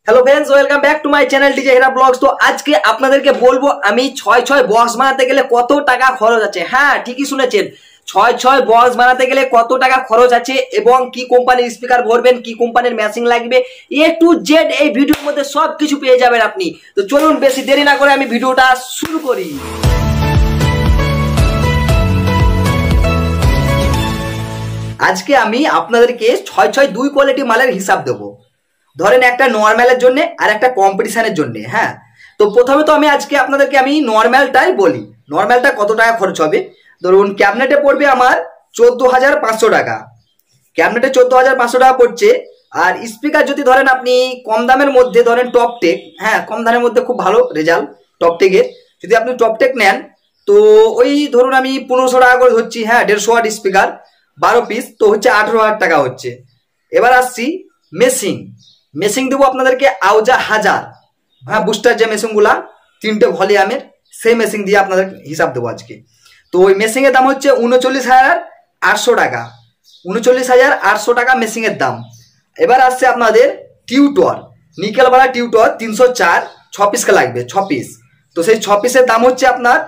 Hello friends, welcome back to my channel DJ Hera blogs. তো আজকে আপনাদেরকে বলবো আমি ছয় ছয় বক্স বানাতে গেলে কত টাকা খরচ আছে। হ্যাঁ, ঠিকই শুনেছেন, ছয় ছয় বক্স বানাতে গেলে কত টাকা খরচ আছে এবং কি কোম্পানির স্পিকার ভরবেন, কি কোম্পানির মেশিন লাগবে, এ টু জেড এই ভিডিওর মধ্যে সব কিছু পেয়ে যাবেন আপনি। তো চলুন বেশি দেরি না করে আমি ভিডিওটা শুরু করি। আজকে আমি আপনাদেরকে ছয় ছয় দুই কোয়ালিটি মালের হিসাব দেবো। ধরেন একটা নর্মালের জন্য আর একটা কম্পিটিশনের জন্য। হ্যাঁ, তো প্রথমে তো আজকে আপনাদেরকে আমি নর্মালটাই বলি। নর্মালটা কত টাকা খরচ হবে। ধরুন ক্যাবিনেটে পড়বে আমার 14,500 টাকা। ক্যাবিনেটে 14,500 টাকা পড়ছে। আর স্পিকার যদি ধরেন আপনি কম দামের মধ্যে ধরেন টপটেক, হ্যাঁ কম দামের মধ্যে খুব ভালো রেজাল্ট টপটেকের, যদি আপনি টপটেক নেন তো ওই ধরুন আমি 1500 টাকা করে ধরছি। হ্যাঁ, 150 ওয়াট স্পিকার 12 পিস তো হচ্ছে 18,000 টাকা হচ্ছে। এবার আসছি মেশিন। মেশিন দেবো আপনাদেরকে আউজা 1000। হ্যাঁ, বুস্টার যে মেশিনগুলা 3টে ভলিউমের, সেই মেশিন দিয়ে আপনাদের হিসাব দেবো আজকে। তো ওই মেশিনের দাম হচ্ছে 39,800 টাকা। 39,800 টাকা মেশিনের দাম। এবার আসছে আপনাদের টিউটর, নিকেলওয়ালা টিউটর 304, 6 পিসকে লাগবে, 6 পিস। তো সেই 6 পিসের দাম হচ্ছে আপনার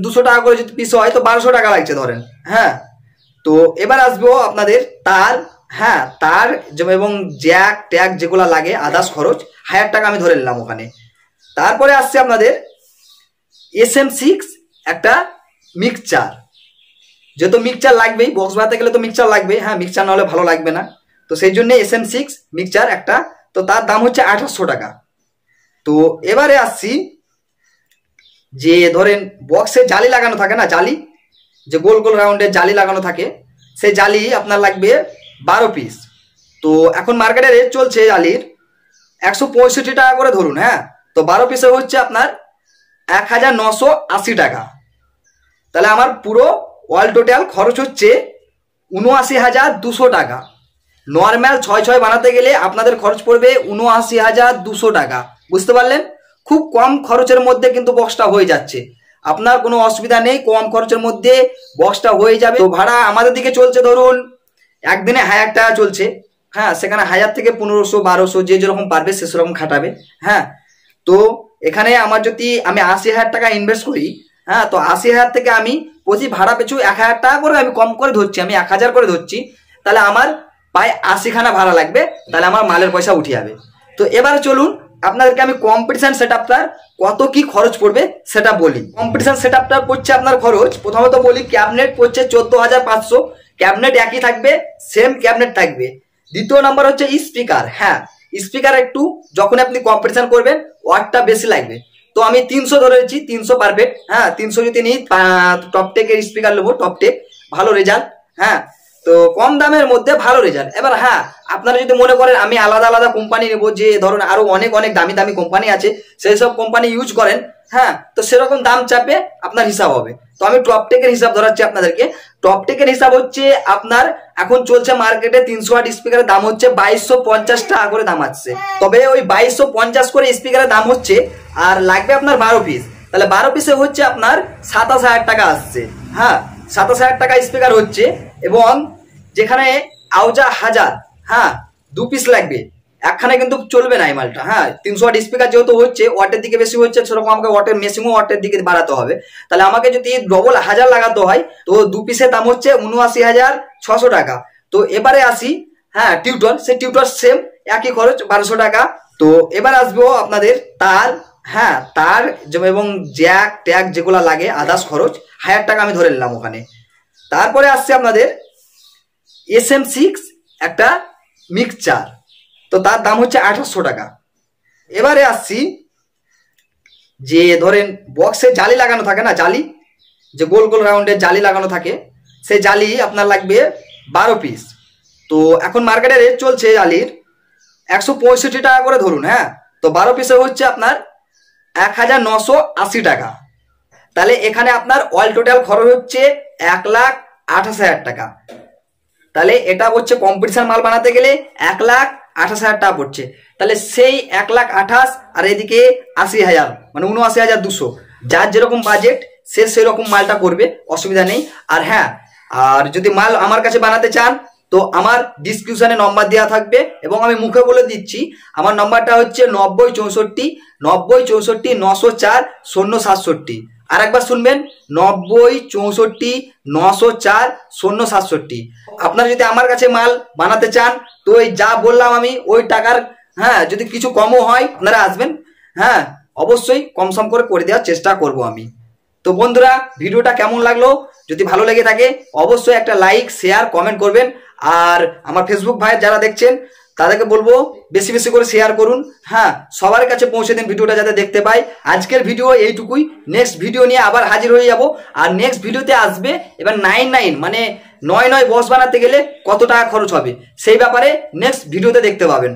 200 টাকা করে যদি পিস হয় তো 1200 টাকা লাগছে ধরেন। হ্যাঁ, তো এবার আসবো আপনাদের তার। হ্যাঁ, তার এবং জ্যাক ট্যাগ যেগুলো লাগে আদার্স খরচ 1000 টাকা আমি ধরে নিলাম ওখানে। তারপরে আসছে আপনাদের SM6 একটা মিক্সচার, যেহেতু মিক্সচার লাগবেই, বক্স বানাতে গেলে তো মিক্সচার লাগবে। হ্যাঁ, মিক্সচার না হলে ভালো লাগবে না, তো সেই জন্য SM6 মিক্সচার একটা, তো তার দাম হচ্ছে 2800 টাকা। তো এবারে আসছি যে ধরেন বক্সে জালি লাগানো থাকে না, জালি যে গোল গোল রাউন্ডের জালি লাগানো থাকে, সেই জালি আপনার লাগবে 12 পিস। তো এখন মার্কেটে রেট চলছে জালির 165 টাকা করে ধরুন। হ্যাঁ, তো 12 পিসে হচ্ছে আপনার 1980 টাকা। তাহলে আমার পুরো অল টোটাল খরচ হচ্ছে 79,200 টাকা। নর্মাল 6-6 বানাতে গেলে আপনাদের খরচ পড়বে 79,200 টাকা। বুঝতে পারলেন? খুব কম খরচের মধ্যে কিন্তু বক্সটা হয়ে যাচ্ছে, আপনার কোনো অসুবিধা নেই, কম খরচের মধ্যে বক্সটা হয়ে যাবে। তো ভাড়া আমাদের দিকে চলছে ধরুন একদিনে 1000 টাকা চলছে। হ্যাঁ, সেখানে 1000 থেকে 1500 1200 যে যেরকম পারবে সে সেরকম খাটাবে। হ্যাঁ, তো এখানে আমার যদি আমি 80,000 টাকা ইনভেস্ট করি, হ্যাঁ তো 80,000 থেকে আমি প্রতি ভাড়া পিছু 1000 টাকা করে আমি কম করে ধরছি, আমি 1000 করে ধরছি, তাহলে আমার প্রায় 80 খানা ভাড়া লাগবে, তাহলে আমার মালের পয়সা উঠে যাবে। তো এবারে চলুন আপনাদেরকে আমি কম্পিটিশন সেটআপটার কত কি খরচ পড়বে সেটা বলি। কম্পিটিশন সেটআপটা পড়ছে আপনার খরচ, প্রথমত বলি ক্যাবিনেট পড়ছে 14,500। ক্যাবিনেট একই থাকবে, সেম ক্যাবিনেট থাকবে। দ্বিতীয় নাম্বার হচ্ছে স্পিকার। হ্যাঁ, স্পিকার একটু যখন আপনি কম্পিটিশন করবেন ওয়াটটা বেশি লাগবে, তো আমি 300 ধরেছি, 300 পারফেক্ট। হ্যাঁ, 300 যদি নিই টপটেকের স্পিকার নেবো, টপটেক ভালো রেজাল্ট। হ্যাঁ, তো কম দামের মধ্যে ভালো রেজাল্ট। এবার হ্যাঁ, আপনারা যদি মনে করেন আমি আলাদা আলাদা কোম্পানি নেবো, যে ধরুন আরো অনেক অনেক দামি দামি কোম্পানি আছে, সেই সব কোম্পানি ইউজ করেন, হ্যাঁ তো সেরকম দাম চাপে আপনার হিসাব হবে। তো আমি টপটেকের হিসাব ধরাচ্ছি আপনাদেরকে। টপটেকের হিসাব হচ্ছে আপনার এখন চলছে মার্কেটে 300 ওয়াট স্পিকারের দাম হচ্ছে 2250 টাকা করে দাম আসছে। তবে ওই 2250 করে স্পিকারের দাম হচ্ছে, আর লাগবে আপনার 12 পিস, তাহলে 12 পিসে হচ্ছে আপনার 27,000 টাকা আসছে। হ্যাঁ, 27,000 টাকা স্পিকার হচ্ছে। এবং যেখানে আউজা 1000, হ্যাঁ 2 পিস লাগবে, একখানে কিন্তু চলবে না এই মালটা। হ্যাঁ, 300 ওয়াট স্পিকার যেহেতু হচ্ছে, ওয়াটের দিকে বেশি হচ্ছে, সেরকম আমাকে ওয়াটের মেশিনও ওয়াটের দিকে বাড়াতে হবে। তাহলে আমাকে যদি ডবল 1000 লাগাতে হয় তো 2 পিসের দাম হচ্ছে 79,600 টাকা। তো এবারে আসি হ্যাঁ টিউটর, সেই টিউটর সেম একই খরচ 1200 টাকা। তো এবার আসবো আপনাদের তার। হ্যাঁ, তার এবং জ্যাক ট্যাগ যেগুলো লাগে আদার্স খরচ 1000 টাকা আমি ধরে নিলাম ওখানে। তারপরে আসছে আপনাদের SM6 একটা মিক্সচার, তো তার দাম হচ্ছে 2800 টাকা। এবারে আসছি যে ধরেন বক্সে জালি লাগানো থাকে না, জালি যে গোল গোল রাউন্ডের জালি লাগানো থাকে, সেই জালি আপনার লাগবে 12 পিস। তো এখন মার্কেটে রেট চলছে জালির 165 টাকা করে ধরুন। হ্যাঁ, তো 12 পিসে হচ্ছে আপনার 1980 টাকা। তাহলে এখানে আপনার অল টোটাল খরচ হচ্ছে 1,28,000 টাকা। তাহলে এটা হচ্ছে কম্পিটিশন মাল বানাতে গেলে 1,28,000 টাকা পড়ছে। তাহলে সেই 1,28,000 আর এদিকে 80,000 মানে 79,200, যার যেরকম বাজেট সে সেরকম মালটা করবে, অসুবিধা নেই। আর হ্যাঁ, আর যদি মাল আমার কাছে বানাতে চান তো আমার ডিসক্রিপশনে নম্বর দেওয়া থাকবে এবং আমি মুখে বলে দিচ্ছি, আমার নম্বরটা হচ্ছে 9064 904 067। আর একবার শুনবেন, 9064 904 067। আপনারা যদি আমার কাছে মাল বানাতে চান তো ওই যা বললাম আমি ওই টাকার, হ্যাঁ যদি কিছু কমও হয় আপনারা আসবেন, হ্যাঁ অবশ্যই কম সম করে দেওয়ার চেষ্টা করব আমি। তো বন্ধুরা, ভিডিওটা কেমন লাগলো? যদি ভালো লেগে থাকে অবশ্যই একটা লাইক, শেয়ার, কমেন্ট করবেন। আর আমার ফেসবুক ভাই যারা দেখছেন তাদেরকে বলবো বেশি বেশি করে শেয়ার করুন, হ্যাঁ সবার কাছে পৌঁছে দিন ভিডিওটা যাতে দেখতে পাই। আজকের ভিডিও এইটুকুই, নেক্সট ভিডিও নিয়ে আবার হাজির হয়ে যাব। আর নেক্সট ভিডিওতে আসবে এবার 99 মানে 9 বক্স বানাতে গেলে কত টাকা খরচ হবে সেই ব্যাপারে নেক্সট ভিডিওতে দেখতে পাবেন।